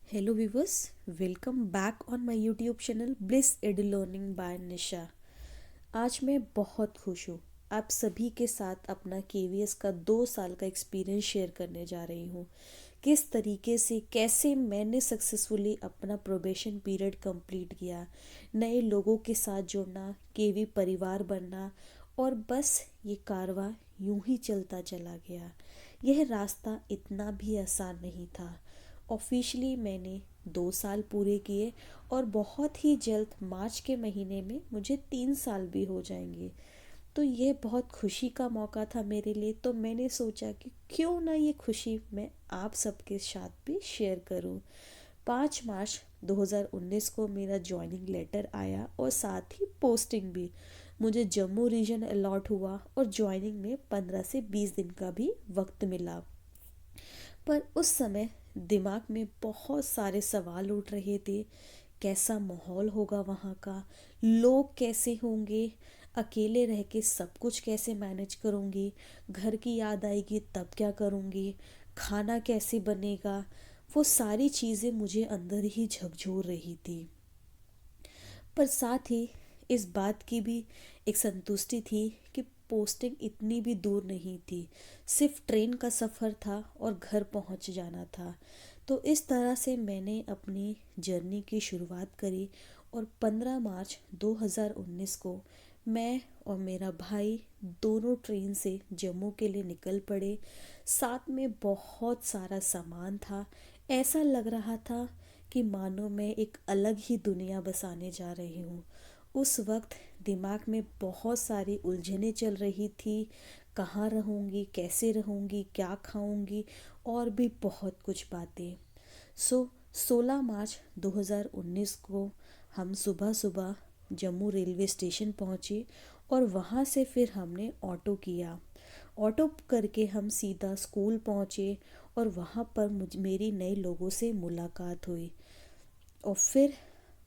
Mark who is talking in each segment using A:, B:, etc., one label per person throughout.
A: Hello viewers, welcome back on my YouTube channel Bliss Edu Learning by Nisha. आज मैं बहुत खुश हूँ। आप सभी के साथ अपना केवीएस का 2 साल का एक्सपीरियंस शेयर करने जा रही हूँ। किस तरीके से कैसे मैंने सक्सेसफुली अपना प्रोबेशन पीरियड कंप्लीट किया, नए लोगों के साथ जुड़ना, केवी परिवार बनना और बस ये कारवां यूं ही चलता चला गया। यह रास्ता इतना भी आसान नहीं था। ऑफिशियली मैंने 2 साल पूरे किए और बहुत ही जल्द मार्च के महीने में मुझे 3 साल भी हो जाएंगे। तो ये बहुत खुशी का मौका था मेरे लिए, तो मैंने सोचा कि क्यों ना ये खुशी मैं आप सबके साथ भी शेयर करूं। 5 मार्च 2019 को मेरा ज्वाइनिंग लेटर आया और साथ ही पोस्टिंग भी। मुझे जम्मू रीजन अलॉट हुआ और ज्वाइनिंग में 15 से 20 दिन का भी वक्त मिला। पर उस समय दिमाग में बहुत सारे सवाल उठ रहे थे। कैसा माहौल होगा वहाँ का, लोग कैसे होंगे, अकेले रह के सब कुछ कैसे मैनेज करूँगी, घर की याद आएगी तब क्या करूँगी, खाना कैसे बनेगा। वो सारी चीज़ें मुझे अंदर ही झकझोर रही थी। पर साथ ही इस बात की भी एक संतुष्टि थी कि पोस्टिंग इतनी भी दूर नहीं थी। सिर्फ ट्रेन का सफ़र था और घर पहुंच जाना था। तो इस तरह से मैंने अपनी जर्नी की शुरुआत करी और 15 मार्च 2019 को मैं और मेरा भाई दोनों ट्रेन से जम्मू के लिए निकल पड़े। साथ में बहुत सारा सामान था। ऐसा लग रहा था कि मानो मैं एक अलग ही दुनिया बसाने जा रही हूँ। उस वक्त दिमाग में बहुत सारी उलझनें चल रही थी। कहाँ रहूँगी, कैसे रहूँगी, क्या खाऊँगी और भी बहुत कुछ बातें। 16 मार्च 2019 को हम सुबह सुबह जम्मू रेलवे स्टेशन पहुँचे और वहाँ से फिर हमने ऑटो किया। ऑटो करके हम सीधा स्कूल पहुँचे और वहाँ पर मेरी नए लोगों से मुलाकात हुई। और फिर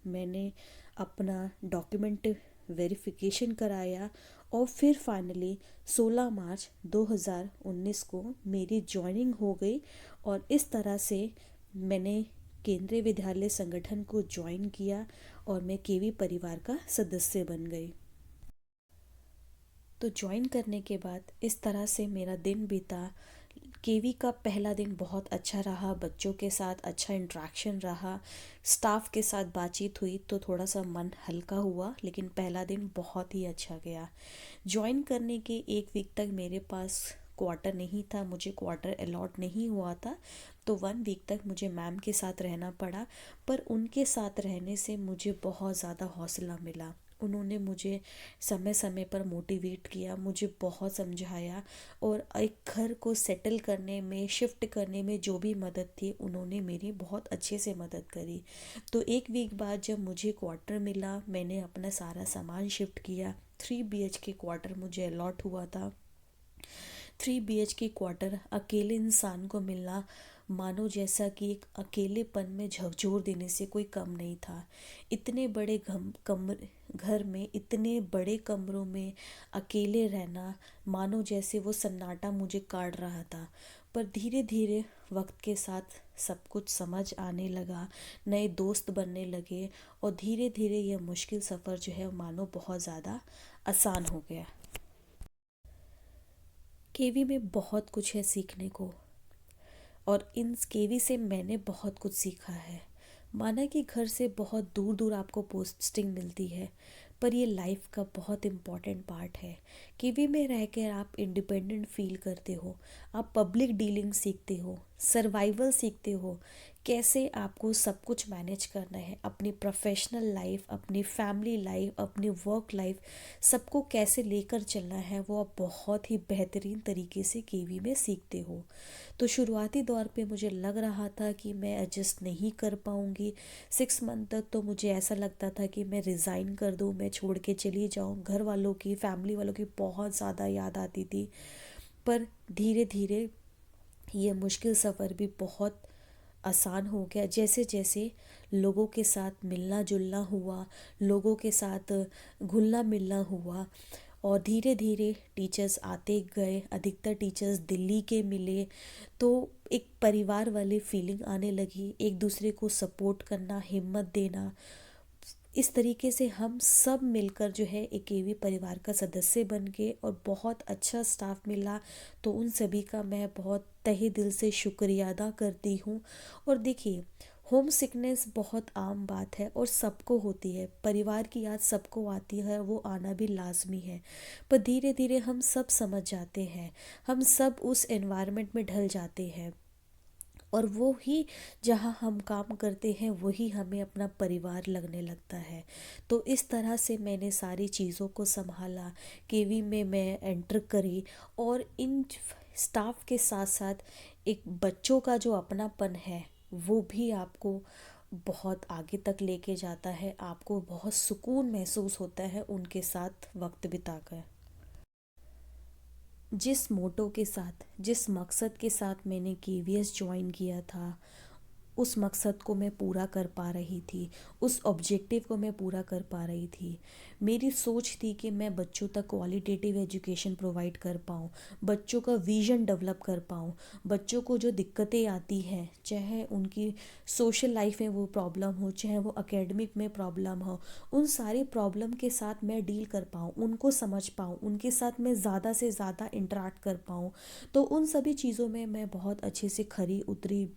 A: मैंने अपना डॉक्यूमेंट वेरिफिकेशन कराया और फिर फाइनली 16 मार्च 2019 को मेरी जॉइनिंग हो गई। और इस तरह से मैंने केंद्रीय विद्यालय संगठन को ज्वाइन किया और मैं केवी परिवार का सदस्य बन गई। तो ज्वाइन करने के बाद इस तरह से मेरा दिन बीता। केवी का पहला दिन बहुत अच्छा रहा, बच्चों के साथ अच्छा इंटरेक्शन रहा, स्टाफ के साथ बातचीत हुई तो थोड़ा सा मन हल्का हुआ, लेकिन पहला दिन बहुत ही अच्छा गया। ज्वाइन करने के 1 वीक तक मेरे पास क्वार्टर नहीं था, मुझे क्वार्टर अलॉट नहीं हुआ था। तो 1 वीक तक मुझे मैम के साथ रहना पड़ा। पर उनके साथ रहने से मुझे बहुत ज़्यादा हौसला मिला। उन्होंने मुझे समय समय पर मोटिवेट किया, मुझे बहुत समझाया और एक घर को सेटल करने में, शिफ्ट करने में जो भी मदद थी उन्होंने मेरी बहुत अच्छे से मदद करी। तो 1 वीक बाद जब मुझे क्वार्टर मिला, मैंने अपना सारा सामान शिफ्ट किया। 3 BHK क्वार्टर मुझे अलॉट हुआ था। 3 BHK क्वार्टर अकेले इंसान को मिलना मानो जैसा कि एक अकेलेपन में झकझोर देने से कोई कम नहीं था। इतने बड़े कमरे घर में, इतने बड़े कमरों में अकेले रहना मानो जैसे वो सन्नाटा मुझे काट रहा था। पर धीरे धीरे वक्त के साथ सब कुछ समझ आने लगा, नए दोस्त बनने लगे और धीरे धीरे यह मुश्किल सफ़र जो है मानो बहुत ज़्यादा आसान हो गया। केवी में बहुत कुछ है सीखने को और इन केवी से मैंने बहुत कुछ सीखा है। माना कि घर से बहुत दूर दूर आपको पोस्टिंग मिलती है, पर ये लाइफ का बहुत इम्पॉर्टेंट पार्ट है। केवी में रह कर आप इंडिपेंडेंट फील करते हो, आप पब्लिक डीलिंग सीखते हो, सर्वाइवल सीखते हो, कैसे आपको सब कुछ मैनेज करना है, अपनी प्रोफेशनल लाइफ, अपनी फैमिली लाइफ, अपनी वर्क लाइफ, सबको कैसे लेकर चलना है वो आप बहुत ही बेहतरीन तरीके से केवी में सीखते हो। तो शुरुआती दौर पे मुझे लग रहा था कि मैं एडजस्ट नहीं कर पाऊँगी। 6 मंथ तक तो मुझे ऐसा लगता था कि मैं रिज़ाइन कर दूँ, मैं छोड़ के चली जाऊँ। घर वालों की, फैमिली वालों की बहुत ज़्यादा याद आती थी। पर धीरे धीरे ये मुश्किल सफ़र भी बहुत आसान हो गया जैसे जैसे लोगों के साथ मिलना जुलना हुआ, लोगों के साथ घुलना मिलना हुआ। और धीरे धीरे टीचर्स आते गए, अधिकतर टीचर्स दिल्ली के मिले। तो एक परिवार वाली फीलिंग आने लगी, एक दूसरे को सपोर्ट करना, हिम्मत देना। इस तरीके से हम सब मिलकर जो है एक केवी परिवार का सदस्य बन गए और बहुत अच्छा स्टाफ मिला। तो उन सभी का मैं बहुत तहे दिल से शुक्रिया अदा करती हूँ। और देखिए, होम सिकनेस बहुत आम बात है और सबको होती है, परिवार की याद सबको आती है, वो आना भी लाजमी है। पर धीरे धीरे हम सब समझ जाते हैं, हम सब उस एनवायरनमेंट में ढल जाते हैं और वो ही जहाँ हम काम करते हैं वही हमें अपना परिवार लगने लगता है। तो इस तरह से मैंने सारी चीज़ों को संभाला, केवी में मैं एंटर करी। और इन स्टाफ के साथ साथ एक बच्चों का जो अपनापन है वो भी आपको बहुत आगे तक लेके जाता है, आपको बहुत सुकून महसूस होता है उनके साथ वक्त बिताकर। जिस मोटो के साथ, जिस मकसद के साथ मैंने केवीएस ज्वाइन किया था, उस मकसद को मैं पूरा कर पा रही थी, उस ऑब्जेक्टिव को मैं पूरा कर पा रही थी। मेरी सोच थी कि मैं बच्चों तक क्वालिटेटिव एजुकेशन प्रोवाइड कर पाऊँ, बच्चों का विजन डेवलप कर पाऊँ, बच्चों को जो दिक्कतें आती हैं, चाहे उनकी सोशल लाइफ में वो प्रॉब्लम हो, चाहे वो एकेडमिक में प्रॉब्लम हो, उन सारी प्रॉब्लम के साथ मैं डील कर पाऊँ, उनको समझ पाऊँ, उनके साथ मैं ज़्यादा से ज़्यादा इंटरेक्ट कर पाऊँ। तो उन सभी चीज़ों में मैं बहुत अच्छे से खरी उतरी।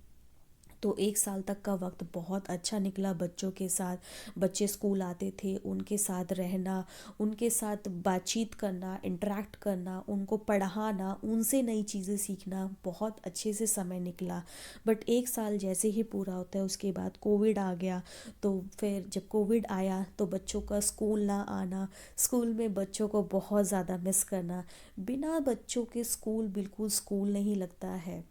A: तो 1 साल तक का वक्त बहुत अच्छा निकला बच्चों के साथ। बच्चे स्कूल आते थे, उनके साथ रहना, उनके साथ बातचीत करना, इंटरेक्ट करना, उनको पढ़ाना, उनसे नई चीज़ें सीखना, बहुत अच्छे से समय निकला। बट 1 साल जैसे ही पूरा होता है उसके बाद कोविड आ गया। तो फिर जब कोविड आया तो बच्चों का स्कूल ना आना, स्कूल में बच्चों को बहुत ज़्यादा मिस करना। बिना बच्चों के स्कूल बिल्कुल स्कूल नहीं लगता है।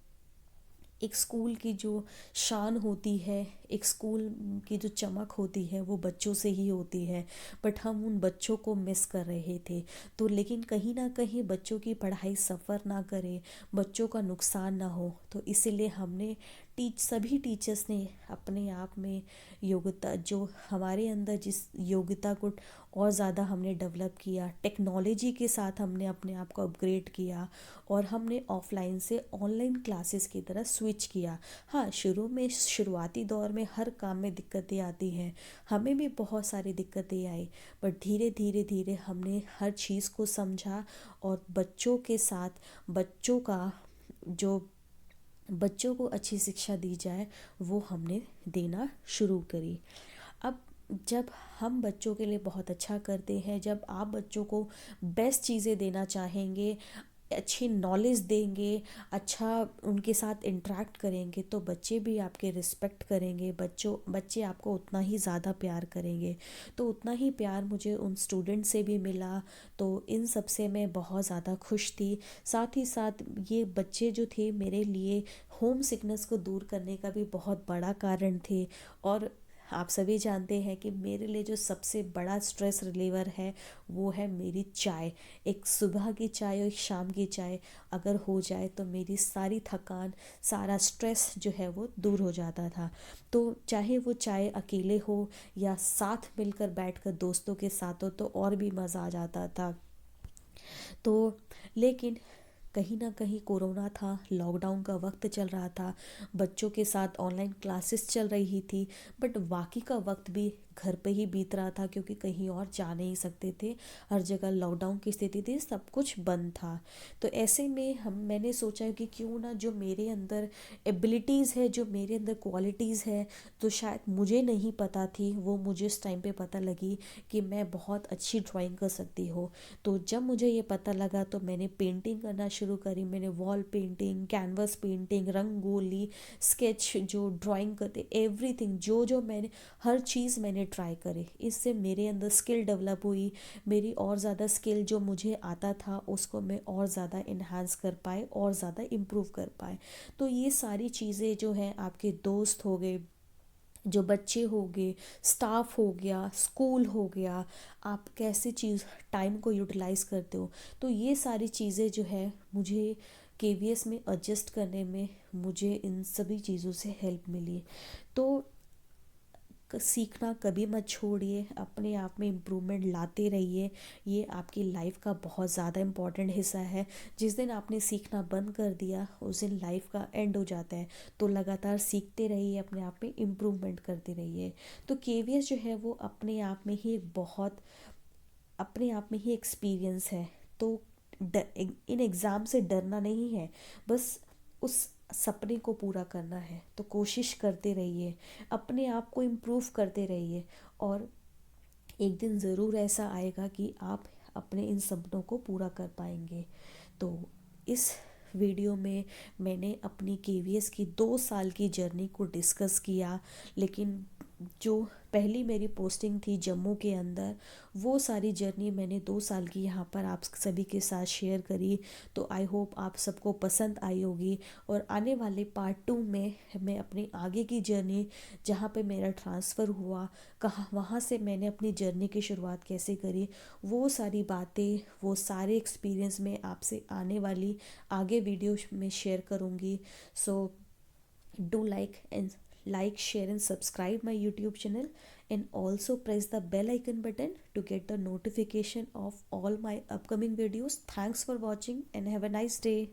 A: एक स्कूल की जो शान होती है, एक स्कूल की जो चमक होती है वो बच्चों से ही होती है। बट हम उन बच्चों को मिस कर रहे थे। तो लेकिन कहीं ना कहीं बच्चों की पढ़ाई सफ़र ना करे, बच्चों का नुकसान ना हो, तो इसीलिए हमने सभी टीचर्स ने अपने आप में योग्यता, जो हमारे अंदर जिस योग्यता को और ज़्यादा हमने डेवलप किया, टेक्नोलॉजी के साथ हमने अपने आप को अपग्रेड किया और हमने ऑफलाइन से ऑनलाइन क्लासेस की तरह स्विच किया। हाँ, शुरू में शुरुआती दौर में हर काम में दिक्कतें आती हैं, हमें भी बहुत सारी दिक्कतें आई। बट धीरे धीरे धीरे हमने हर चीज़ को समझा और बच्चों के साथ, बच्चों का जो बच्चों को अच्छी शिक्षा दी जाए वो हमने देना शुरू करी। अब जब हम बच्चों के लिए बहुत अच्छा करते हैं, जब आप बच्चों को बेस्ट चीज़ें देना चाहेंगे, अच्छी नॉलेज देंगे, अच्छा उनके साथ इंटरेक्ट करेंगे, तो बच्चे भी आपके रिस्पेक्ट करेंगे, बच्चे आपको उतना ही ज़्यादा प्यार करेंगे। तो उतना ही प्यार मुझे उन स्टूडेंट से भी मिला। तो इन सब से मैं बहुत ज़्यादा खुश थी। साथ ही साथ ये बच्चे जो थे मेरे लिए होम सिकनेस को दूर करने का भी बहुत बड़ा कारण थे। और आप सभी जानते हैं कि मेरे लिए जो सबसे बड़ा स्ट्रेस रिलीवर है वो है मेरी चाय। एक सुबह की चाय और एक शाम की चाय अगर हो जाए तो मेरी सारी थकान, सारा स्ट्रेस जो है वो दूर हो जाता था। तो चाहे वो चाय अकेले हो या साथ मिलकर बैठकर दोस्तों के साथ हो तो और भी मज़ा आ जाता था। तो लेकिन कहीं ना कहीं कोरोना था, लॉकडाउन का वक्त चल रहा था, बच्चों के साथ ऑनलाइन क्लासेस चल रही थी। बट बाकी का वक्त भी घर पे ही बीत रहा था क्योंकि कहीं और जा नहीं सकते थे, हर जगह लॉकडाउन की स्थिति थी, सब कुछ बंद था। तो ऐसे में मैंने सोचा कि क्यों ना जो मेरे अंदर एबिलिटीज़ है, जो मेरे अंदर क्वालिटीज़ है, तो शायद मुझे नहीं पता थी, वो मुझे उस टाइम पे पता लगी कि मैं बहुत अच्छी ड्राइंग कर सकती हूँ। तो जब मुझे ये पता लगा तो मैंने पेंटिंग करना शुरू करी। मैंने wall painting, canvas painting, rangoli, sketch, जो ड्राइंग करते, एवरीथिंग, जो जो मैंने हर चीज़ मैंने ट्राई करी। इससे मेरे अंदर स्किल डेवलप हुई। मेरी और ज़्यादा स्किल जो मुझे आता था उसको मैं और ज़्यादा इन्हांस कर पाए और ज़्यादा इम्प्रूव कर पाए। तो ये सारी चीज़ें जो हैं, आपके दोस्त हो गए, जो बच्चे हो गए, स्टाफ हो गया, स्कूल हो गया, आप कैसे चीज़ टाइम को यूटिलाइज़ करते हो, तो ये सारी चीज़ें जो है मुझे केवीएस में एडजस्ट करने में मुझे इन सभी चीज़ों से हेल्प मिली। तो सीखना कभी मत छोड़िए, अपने आप में इम्प्रूवमेंट लाते रहिए। ये आपकी लाइफ का बहुत ज़्यादा इम्पॉर्टेंट हिस्सा है। जिस दिन आपने सीखना बंद कर दिया उस दिन लाइफ का एंड हो जाता है। तो लगातार सीखते रहिए, अपने आप में इम्प्रूवमेंट करते रहिए। तो केवीएस जो है वो अपने आप में ही एक बहुत अपने आप में ही एक्सपीरियंस है। तो इन एग्ज़ाम से डरना नहीं है, बस उस सपने को पूरा करना है। तो कोशिश करते रहिए, अपने आप को इम्प्रूव करते रहिए, और एक दिन ज़रूर ऐसा आएगा कि आप अपने इन सपनों को पूरा कर पाएंगे। तो इस वीडियो में मैंने अपनी केवीएस की 2 साल की जर्नी को डिस्कस किया, लेकिन जो पहली मेरी पोस्टिंग थी जम्मू के अंदर, वो सारी जर्नी मैंने 2 साल की यहाँ पर आप सभी के साथ शेयर करी। तो आई होप आप सबको पसंद आई होगी। और आने वाले पार्ट 2 में मैं अपनी आगे की जर्नी, जहाँ पे मेरा ट्रांसफ़र हुआ, कहाँ वहाँ से मैंने अपनी जर्नी की शुरुआत कैसे करी, वो सारी बातें, वो सारे एक्सपीरियंस मैं आपसे आने वाली आगे वीडियो में शेयर करूँगी। सो do like, share and subscribe my YouTube channel, and also press the bell icon button to get the notification of all my upcoming videos. Thanks for watching and have a nice day.